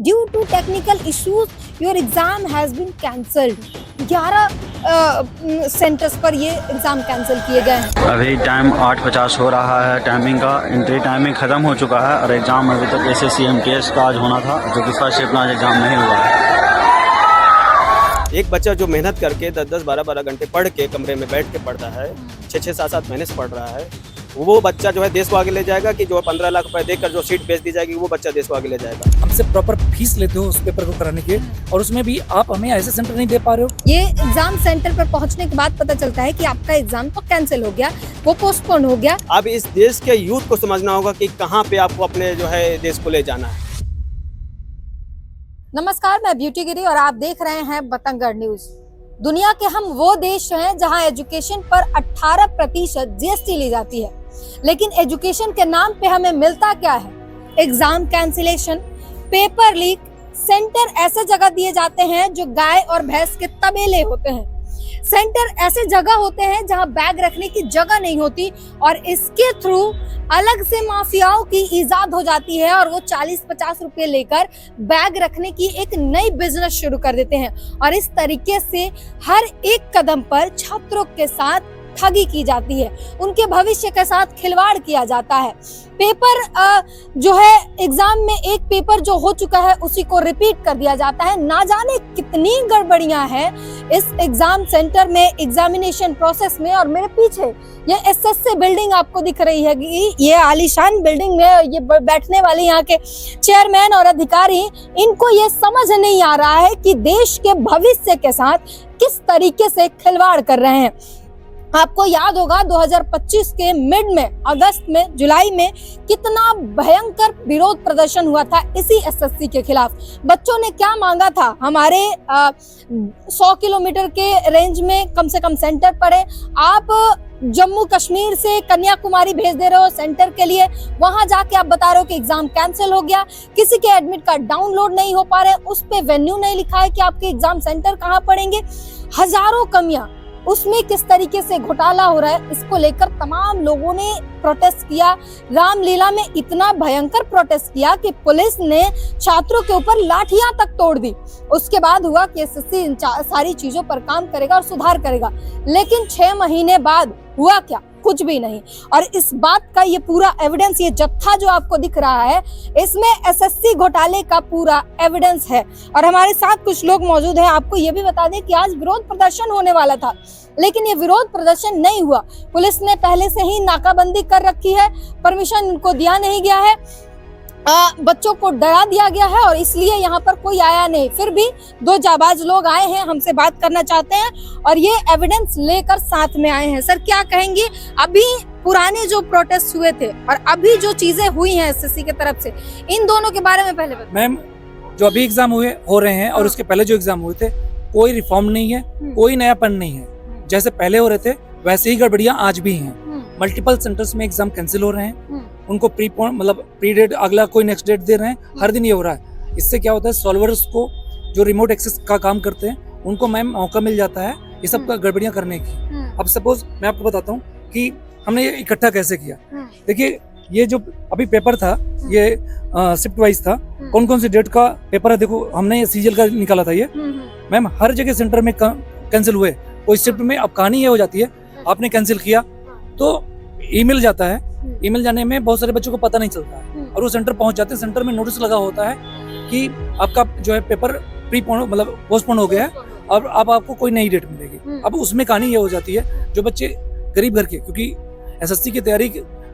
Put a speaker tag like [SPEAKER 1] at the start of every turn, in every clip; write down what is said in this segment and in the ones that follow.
[SPEAKER 1] Due to technical issues your exam has been cancelled. 11 centres पर ये exam cancel किए गए हैं।
[SPEAKER 2] अभी टाइम 8:50 हो रहा है, टाइमिंग का एंट्री टाइमिंग ख़त्म हो चुका है और एग्ज़ाम अभी तक SSC MTS का आज होना था, जो कि फर्स्ट शिफ्ट में आज एग्ज़ाम नहीं हुआ है।
[SPEAKER 3] एक बच्चा जो मेहनत करके 10-10, 12-12 घंटे पढ़ के कमरे में बैठ के पढ़ता है, 6-6, 7-7 महीने से पढ़ रहा है, वो बच्चा जो है देश को आगे ले जाएगा कि जो 15 लाख रुपए देकर जो सीट बेच दी जाएगी वो बच्चा देश को आगे ले जाएगा।
[SPEAKER 4] हमसे प्रॉपर फीस लेते हो उस पेपर को कराने के, और उसमें भी आप हमें ऐसे सेंटर नहीं दे पा रहे हो।
[SPEAKER 1] ये एग्जाम सेंटर पर पहुंचने के बाद पता चलता है कि आपका एग्जाम तो कैंसिल हो गया, वो पोस्टपोन हो गया।
[SPEAKER 3] अब इस देश के यूथ को समझना होगा कि कहाँ पे आपको अपने जो है देश को ले जाना है।
[SPEAKER 1] नमस्कार, मैं ब्यूटी गिरी और आप देख रहे हैं बतंगड़ न्यूज। दुनिया के हम वो देश हैं जहां एजुकेशन पर 18% GST ली जाती है, लेकिन एजुकेशन के नाम पे हमें मिलता क्या है? Exam cancellation, paper leak, centre ऐसे जगह दिए जाते हैं जो गाय और भैंस के तबेले होते हैं। सेंटर ऐसे जगह होते हैं जहां बैग रखने की जगह नहीं होती और इसके थ्रू अलग से माफियाओं की इजाद हो जाती है और वो 40-50 रुपए लेकर बैग रखने की एक नई बिजनेस शुरू कर देते हैं। और इस तरीके से हर एक कदम पर छात्रों के साथ ठगी की जाती है, उनके भविष्य के साथ खिलवाड़ किया जाता है। पेपर जो है एग्जाम में एक पेपर जो हो चुका है उसी को रिपीट कर दिया जाता है। ना जाने कितनी गड़बड़ियां हैं इस एग्जाम सेंटर में, एग्जामिनेशन प्रोसेस में। और मेरे पीछे ये SSC बिल्डिंग आपको दिख रही है, ये आलीशान बिल्डिंग में ये बैठने वाले यहाँ के चेयरमैन और अधिकारी, इनको ये समझ नहीं आ रहा है कि देश के भविष्य के साथ किस तरीके से खिलवाड़ कर रहे हैं। आपको याद होगा 2025 के मिड में, अगस्त में, जुलाई में कितना भयंकर विरोध प्रदर्शन हुआ था इसी SSC के खिलाफ। बच्चों ने क्या मांगा था? हमारे 100 किलोमीटर के रेंज में कम से कम सेंटर पड़े। आप जम्मू कश्मीर से कन्याकुमारी भेज दे रहे हो सेंटर के लिए, वहां जाके आप बता रहे हो कि एग्जाम कैंसिल हो गया, किसी के एडमिट कार्ड डाउनलोड नहीं हो पा रहे, उस पे वेन्यू नहीं लिखा है कि आपके एग्जाम सेंटर कहाँ पड़ेंगे। हजारों कमियां, उसमें किस तरीके से घोटाला हो रहा है, इसको लेकर तमाम लोगों ने प्रोटेस्ट किया। रामलीला में इतना भयंकर प्रोटेस्ट किया कि पुलिस ने छात्रों के ऊपर लाठियां तक तोड़ दी। उसके बाद हुआ कि SSC इन सारी चीजों पर काम करेगा और सुधार करेगा, लेकिन 6 महीने बाद हुआ क्या? कुछ भी नहीं। और इस बात का ये पूरा एविडेंस, ये जत्था जो आपको दिख रहा है, इसमें SSC घोटाले का पूरा एविडेंस है। और हमारे साथ कुछ लोग मौजूद हैं। आपको ये भी बता दें कि आज विरोध प्रदर्शन होने वाला था, लेकिन ये विरोध प्रदर्शन नहीं हुआ। पुलिस ने पहले से ही नाकाबंदी कर रखी है, परमिशन इनको दिया नहीं गया है, बच्चों को डरा दिया गया है और इसलिए यहाँ पर कोई आया नहीं। फिर भी 2 जाबाज लोग आए हैं, हमसे बात करना चाहते हैं और ये एविडेंस लेकर साथ में आए हैं। सर, क्या कहेंगे? अभी पुराने जो प्रोटेस्ट हुए थे और अभी जो चीजें हुई हैं SSC की तरफ से, इन दोनों के बारे में पहले बताइए।
[SPEAKER 4] मैम, जो अभी एग्जाम हो रहे हैं और उसके पहले जो एग्जाम हुए थे, कोई रिफॉर्म नहीं है, कोई नयापन नहीं है। जैसे पहले हो रहे थे वैसे ही गड़बड़ियां आज भी हैं। मल्टीपल सेंटर्स में एग्जाम कैंसिल हो रहे हैं, उनको प्री डेट, अगला कोई नेक्स्ट डेट दे रहे हैं, हर दिन ये हो रहा है। इससे क्या होता है, सॉल्वर्स को जो रिमोट एक्सेस का काम करते हैं उनको मैम मौका मिल जाता है ये सब गड़बड़ियां करने की। अब सपोज मैं आपको बताता हूँ कि हमने ये इकट्ठा कैसे किया। देखिए, ये जो अभी पेपर था ये शिफ्ट वाइज था, कौन कौन सी डेट का पेपर है देखो, हमने ये सीरियल का निकाला था। ये मैम हर जगह सेंटर में कैंसिल हुए। कोई शिफ्ट में अब कहानी ये हो जाती है, आपने कैंसिल किया तो ईमेल जाता है, ईमेल जाने में बहुत सारे बच्चों को पता नहीं चलता है और वो सेंटर पहुंच जाते हैं। सेंटर में नोटिस लगा होता है कि आपका जो है पेपर पोस्टपोन हो गया है और अब आपको कोई नई डेट मिलेगी। अब उसमें कहानी ये हो जाती है, जो बच्चे गरीब घर के, क्योंकि SSC की तैयारी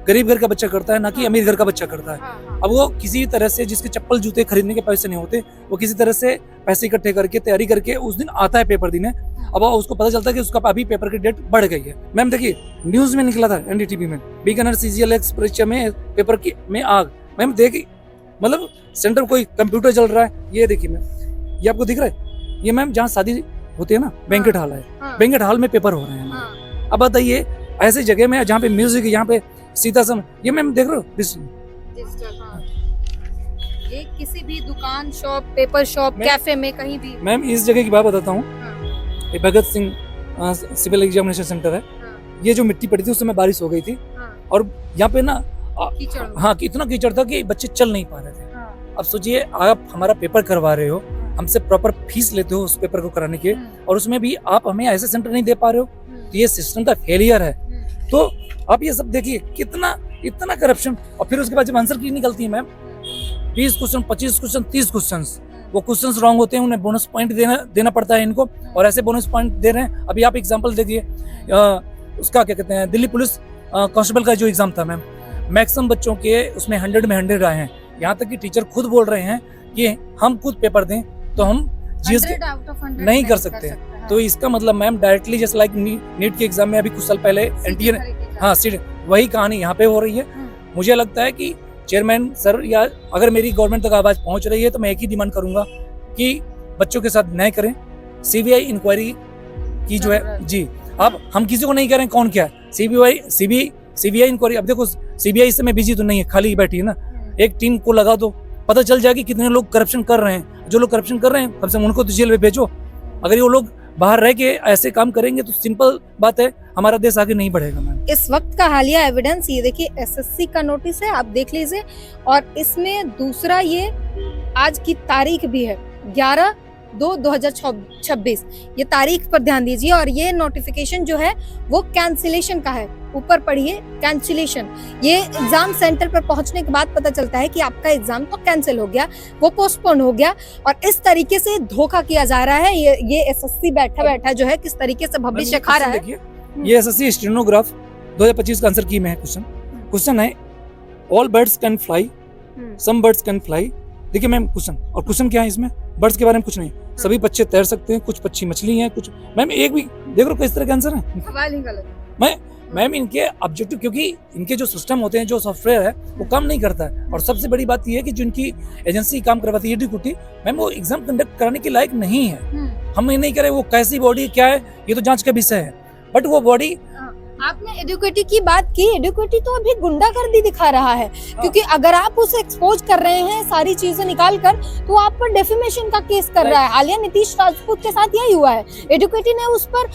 [SPEAKER 4] गरीब घर का बच्चा करता है, ना कि अमीर घर का बच्चा करता है। अब वो किसी तरह से, जिसके चप्पल जूते खरीदने के पैसे नहीं होते, वो किसी तरह से पैसे इकट्ठे करके तैयारी करके उस दिन आता है पेपर देने। अब उसको पता चलता है कि उसका अभी पेपर की डेट बढ़ गई है। मैम देखिए, न्यूज में निकला था NDTV में, बीकानेर CGL परीक्षा में पेपर की में आग। मैम देखिए, मतलब सेंटर कोई कंप्यूटर चल रहा है। ये देखिए मैम, ये आपको दिख रहा है, ये मैम जहाँ शादी होती है ना, बैंक्वेट हॉल है, बैंक्वेट हॉल में पेपर हो रहे हैं। अब बताइए, ऐसी जगह में जहाँ पे म्यूजिक, यहाँ पे सीधा सम, ये मैम देख रहे हो
[SPEAKER 1] ये किसी भी दुकान, शॉप, पेपर शॉप, कैफे में कहीं भी।
[SPEAKER 4] मैम इस जगह की बात बताता हूँ, ये Bhagat Singh civil examination centre है। ये जो मिट्टी पड़ी थी उस समय बारिश हो गई थी और यहाँ पे ना कीचड़, हाँ, इतना कीचड़ था कि बच्चे चल नहीं पा रहे थे। अब सोचिए आप हमारा पेपर करवा रहे हो, हमसे प्रॉपर फीस लेते हो उस पेपर को कराने के, और उसमें भी आप हमें ऐसे सेंटर नहीं दे पा रहे हो, तो ये सिस्टम का फेलियर है। तो आप ये सब देखिए कितना इतना करप्शन, और फिर उसके बाद जब आंसर की निकलती है मैम 20 क्वेश्चन 25 क्वेश्चन 30 क्वेश्चन, वो क्वेश्चंस रॉन्ग होते हैं, उन्हें बोनस पॉइंट देना पड़ता है इनको, और ऐसे बोनस पॉइंट दे रहे हैं। अभी आप एग्जांपल देखिए उसका क्या कहते हैं, दिल्ली पुलिस कांस्टेबल का जो एग्जाम था मैम, मैक्सिमम बच्चों के उसमें 100 में 100 आए हैं। यहाँ तक कि टीचर खुद बोल रहे हैं कि हम खुद पेपर दें तो हम जीएस नहीं कर सकते। तो इसका मतलब मैम डायरेक्टली जैसे लाइक नीट के एग्जाम में अभी कुछ साल पहले एनटीए हाँ सीट, वही कहानी यहाँ पे हो रही है। मुझे लगता है कि चेयरमैन सर, या अगर मेरी गवर्नमेंट तक आवाज पहुंच रही है तो मैं एक ही डिमांड करूंगा कि बच्चों के साथ न्याय करें, सीबीआई इंक्वायरी की जो है जी। अब हम किसी को नहीं कह रहे हैं कौन क्या है, सीबीआई इंक्वायरी। अब देखो सीबीआई इस समय बिजी तो नहीं है, खाली बैठी है ना, एक टीम को लगा दो, पता चल जाएगी कितने लोग करप्शन कर रहे हैं। जो लोग करप्शन कर रहे हैं कम से कम उनको तो जेल में भेजो। अगर वो लोग बाहर रह के ऐसे काम करेंगे तो सिंपल बात है हमारा देश आगे नहीं बढ़ेगा मैम।
[SPEAKER 1] इस वक्त का हालिया एविडेंस ये देखिए, एसएससी का नोटिस है, आप देख लीजिए, और इसमें दूसरा ये आज की तारीख भी है 11/2/2026, ये तारीख पर ध्यान दीजिए। और ये नोटिफिकेशन जो है वो कैंसिलेशन का है, ऊपर पढ़िए कैंसिलेशन। ये एग्जाम सेंटर पर पहुंचने के बाद पता चलता है कि आपका एग्जाम तो कैंसिल हो गया, वो पोस्टपोन हो गया, और इस तरीके से धोखा किया जा रहा है। ये एसएससी बैठा जो है किस तरीके से भविष्य खा रहा है।
[SPEAKER 4] ये एसएससी स्टेनोग्राफ 2025 का आंसर की में है क्वेश्चन है all birds can fly, some birds can fly. देखिए मैम क्वेश्चन, और क्वेश्चन क्या है इसमें, बर्ड्स के बारे में कुछ नहीं, सभी बच्चे तैर सकते हैं, कुछ पक्षी मछली हैं, कुछ मैम एक भी देख रहे हो किस तरह का आंसर है।
[SPEAKER 1] सवाल ही गलत।
[SPEAKER 4] मैम इनके ऑब्जेक्टिव, क्योंकि इनके जो सिस्टम होते हैं, जो सॉफ्टवेयर है वो काम नहीं करता है। और सबसे बड़ी बात ये है कि जो इनकी एजेंसी काम करवाती है ड्यूटी, मैम वो एग्जाम कंडक्ट कराने के लायक नहीं है। हम ये नहीं करें वो कैसी बॉडी क्या है, ये तो जांच का विषय है, बट वो बॉडी।
[SPEAKER 1] आपने एडुकेटी की बात की, एडुकेटी तो अभी गुंडागर्दी दिखा रहा है, क्योंकि अगर आप उसे एक्सपोज कर रहे हैं सारी चीजें निकाल कर, तो आप पर डेफेमेशन का केस कर रहा है। हालिया नीतीश राजपूत के साथ यही हुआ है, एडुकेटी ने उस पर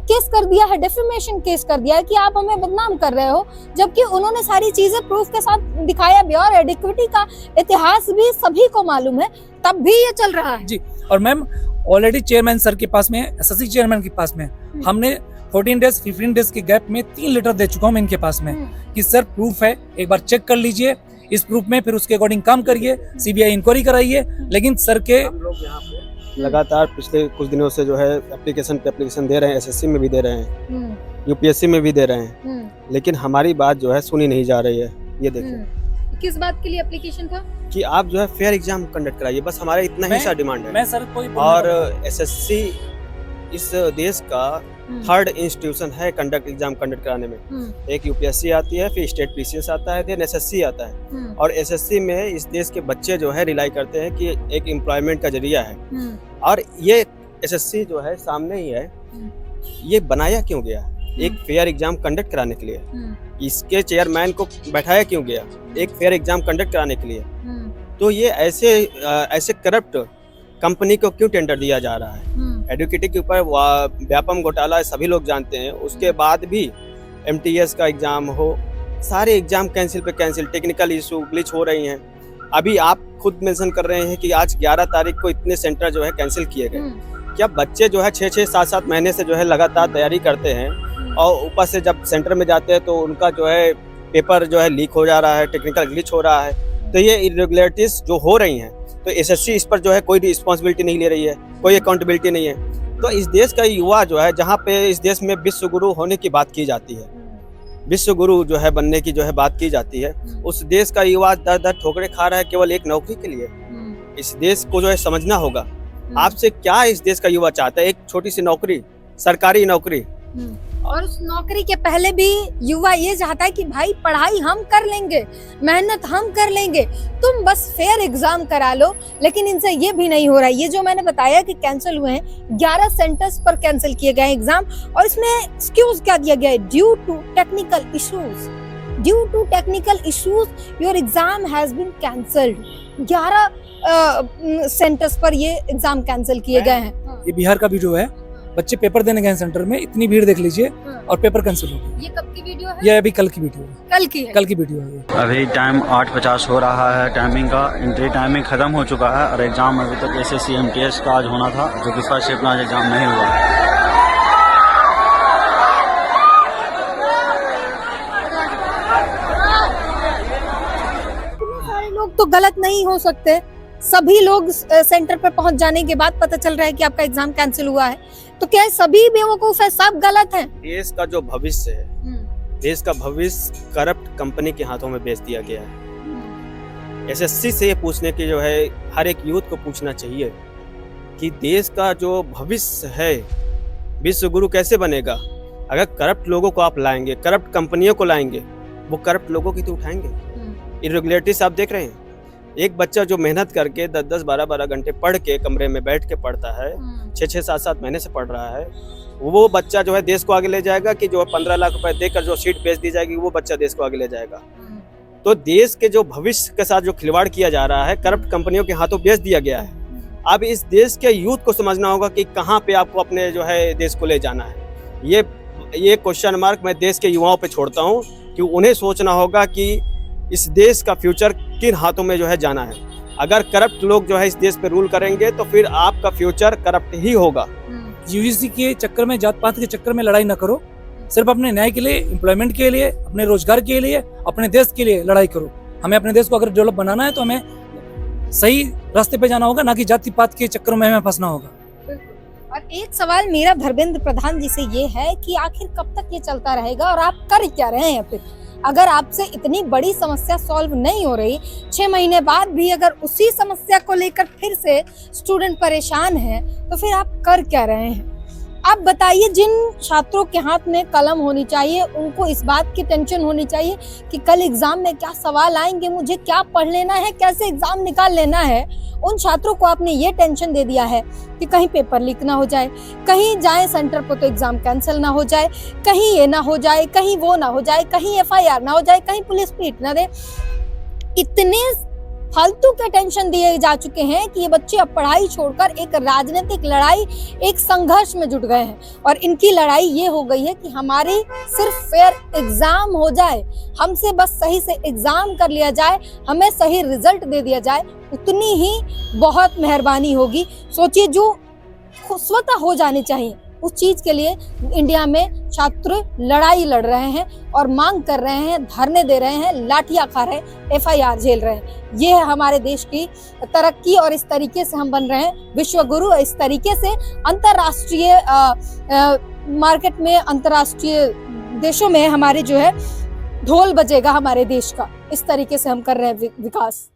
[SPEAKER 1] केस कर दिया है, डेफेमेशन केस कर दिया है कि आप हमें बदनाम कर रहे हो, जबकि उन्होंने सारी चीजें प्रूफ के साथ दिखाया भी। और एडुकेटी का इतिहास भी सभी को मालूम है, तब भी ये चल रहा है
[SPEAKER 4] जी। और मैम ऑलरेडी चेयरमैन सर के पास में, एसएससी चेयरमैन के पास में हमने 14 डेज 15 डेज के गैप में 3 लेटर दे चुका हूँ इनके पास में कि सर प्रूफ है, एक बार चेक कर लीजिए इस प्रूफ में, फिर उसके अकॉर्डिंग काम करिए, सीबीआई इंक्वायरी कराइए। लेकिन सर के
[SPEAKER 3] हम लोग यहाँ पे लगातार पिछले कुछ दिनों से जो है एप्लीकेशन पे एप्लीकेशन दे रहे हैं, एसएससी में भी दे रहे हैं, यूपीएससी में भी दे रहे हैं, लेकिन हमारी बात जो है सुनी नहीं जा रही है। ये देखिए
[SPEAKER 1] किस बात के लिए एप्लीकेशन था
[SPEAKER 3] कि आप जो है फेयर एग्जाम कंडक्ट कराइए, बस हमारा इतना ही सा डिमांड है।
[SPEAKER 4] मैं सर कोई
[SPEAKER 3] और एसएससी इस देश का थर्ड इंस्टीट्यूशन है कंडक्ट एग्जाम कंडक्ट कराने में। एक यूपीएससी आती है, फिर स्टेट पीसीएस आता है, फिर एसएससी आता है। और एसएससी में इस देश के बच्चे जो है रिलाई करते हैं कि एक एम्प्लॉयमेंट का जरिया है। और ये एसएससी जो है सामने ही है, ये बनाया क्यों गया एक फेयर एग्जाम कंडक्ट कराने के लिए, इसके चेयरमैन को बैठाया क्यों गया एक फेयर एग्जाम कंडक्ट कराने के लिए। तो ये ऐसे करप्ट कंपनी को क्यों टेंडर दिया जा रहा है। एडुकेटी के ऊपर व्यापम घोटाला सभी लोग जानते हैं, उसके बाद भी एमटीएस का एग्जाम हो, सारे एग्जाम कैंसिल पे कैंसिल, टेक्निकल इशू ग्लिच हो रही हैं। अभी आप खुद मेंशन कर रहे हैं कि आज 11 तारीख को इतने सेंटर जो है कैंसिल किए गए। क्या बच्चे जो है 6-6, 7-7 महीने से जो है लगातार तैयारी करते हैं, और ऊपर से जब सेंटर में जाते हैं तो उनका जो है पेपर जो है लीक हो जा रहा है, टेक्निकल ग्लिच हो रहा है। तो ये इरेगुलरिटीज जो हो रही हैं, तो एसएससी इस पर जो है कोई रिस्पॉन्सिबिलिटी नहीं ले रही है, कोई अकाउंटेबिलिटी नहीं है। तो इस देश का युवा जो है, जहाँ पे इस देश में विश्व गुरु होने की बात की जाती है, विश्व गुरु जो है बनने की जो है बात की जाती है, उस देश का युवा दर ठोकरे खा रहा है केवल एक नौकरी के लिए। इस देश को जो है समझना होगा, आपसे क्या इस देश का युवा चाहता है, एक छोटी सी नौकरी, सरकारी नौकरी।
[SPEAKER 1] और उस नौकरी के पहले भी युवा ये चाहता है कि भाई पढ़ाई हम कर लेंगे, मेहनत हम कर लेंगे, तुम बस फेयर एग्जाम करा लो। लेकिन इनसे ये भी नहीं हो रहा है। ये जो मैंने बताया कि कैंसिल हुए हैं, 11 सेंटर्स पर कैंसिल किए गए एग्जाम, और इसमें एक्सक्यूज क्या दिया गया है, due to technical issues your exam has been cancelled. 11 centres पर ये एग्जाम कैंसिल किए गए हैं।
[SPEAKER 4] ये बिहार का भी जो है बच्चे पेपर देने गए हैं सेंटर में, इतनी भीड़ देख लीजिए और पेपर कैंसिल हो गया।
[SPEAKER 1] ये कब की वीडियो है?
[SPEAKER 4] ये अभी कल की वीडियो है,
[SPEAKER 1] कल की है।
[SPEAKER 4] कल की वीडियो है ये।
[SPEAKER 2] अभी टाइम 8:50 हो रहा है टाइमिंग का। एंट्री टाइमिंग ख़त्म हो चुका है और एग्ज़ाम अभी तक SSC MTS का आज होना था, जो कि फर्स्ट शिफ्ट में आज एग्ज़ाम नहीं हुआ।
[SPEAKER 1] सारे लोग तो गलत नहीं हो सकते। सभी लोग सेंटर पर पहुंच जाने के बाद पता चल रहा है कि आपका एग्जाम कैंसिल हुआ है, तो क्या सभी बेवकूफ है, सब गलत है?
[SPEAKER 3] देश का जो भविष्य है, देश का भविष्य करप्ट कंपनी के हाथों में बेच दिया गया है। SSC से ये पूछने की जो है हर एक यूथ को पूछना चाहिए कि देश का जो भविष्य है, विश्व गुरु कैसे बनेगा? अगर करप्ट लोगों को आप लाएंगे, करप्ट कंपनियों को लाएंगे, वो करप्ट लोगों की तो उठाएंगे। इरेगुलरिटीज आप देख रहे हैं, एक बच्चा जो मेहनत करके 10-10, 12-12 घंटे पढ़ के कमरे में बैठ के पढ़ता है, 6-6, 7-7 महीने से पढ़ रहा है, वो बच्चा जो है देश को आगे ले जाएगा कि जो 15 लाख रुपए देकर जो सीट बेच दी जाएगी, वो बच्चा देश को आगे ले जाएगा। तो देश के जो भविष्य के साथ जो खिलवाड़ किया जा रहा है, करप्ट कंपनियों के हाथों बेच दिया गया है। अब इस देश के यूथ को समझना होगा कि कहाँ पे आपको अपने जो है देश को ले जाना है। ये क्वेश्चन मार्क मैं देश के युवाओं पे छोड़ता हूँ कि उन्हें सोचना होगा कि इस देश का फ्यूचर किन हाथों में जो है जाना है। अगर करप्ट लोग जो है इस देश पे रूल करेंगे तो फिर आपका फ्यूचर करप्ट ही होगा।
[SPEAKER 4] UGC के चक्कर में, जात पात के चक्कर में लड़ाई ना करो, सिर्फ अपने न्याय के लिए, एम्प्लॉयमेंट के लिए, अपने रोजगार के लिए, अपने देश के लिए लड़ाई करो। हमें अपने देश को अगर डेवलप बनाना है तो हमें सही रास्ते पे जाना होगा, ना कि जाति पात के चक्करों में हमें फंसना होगा।
[SPEAKER 1] और एक सवाल मेरा धर्मेंद्र प्रधान जी से ये है कि आखिर कब तक ये चलता रहेगा और आप कर क्या रहे हैं? फिर अगर आपसे इतनी बड़ी समस्या सॉल्व नहीं हो रही, 6 महीने बाद भी अगर उसी समस्या को लेकर फिर से स्टूडेंट परेशान है, तो फिर आप कर क्या रहे हैं? आप बताइए। जिन छात्रों के हाथ में कलम होनी चाहिए, उनको इस बात की टेंशन होनी चाहिए कि कल एग्जाम में क्या सवाल आएंगे, मुझे क्या पढ़ लेना है, कैसे एग्जाम निकाल लेना है। उन छात्रों को आपने ये टेंशन दे दिया है कि कहीं पेपर लीक ना हो जाए, कहीं जाए सेंटर पर तो एग्जाम कैंसिल ना हो जाए, कहीं ये ना हो जाए, कहीं वो ना हो जाए, कहीं FIR ना हो जाए, कहीं पुलिस पीट ना दे। इतने फालतू के टेंशन दिए जा चुके हैं कि ये बच्चे अब पढ़ाई छोड़कर एक राजनीतिक लड़ाई, एक संघर्ष में जुट गए हैं। और इनकी लड़ाई ये हो गई है कि हमारी सिर्फ फेयर एग्जाम हो जाए, हमसे बस सही से एग्जाम कर लिया जाए, हमें सही रिजल्ट दे दिया जाए, उतनी ही बहुत मेहरबानी होगी। सोचिए, जो स्वतः हो जानी चाहिए, उस चीज के लिए इंडिया में छात्र लड़ाई लड़ रहे हैं और मांग कर रहे हैं, धरने दे रहे हैं, लाठियां खा रहे हैं, FIR झेल रहे हैं। ये है हमारे देश की तरक्की और इस तरीके से हम बन रहे हैं विश्व गुरु। इस तरीके से अंतरराष्ट्रीय मार्केट में, अंतरराष्ट्रीय देशों में हमारे जो है ढोल बजेगा हमारे देश का। इस तरीके से हम कर रहे हैं विकास।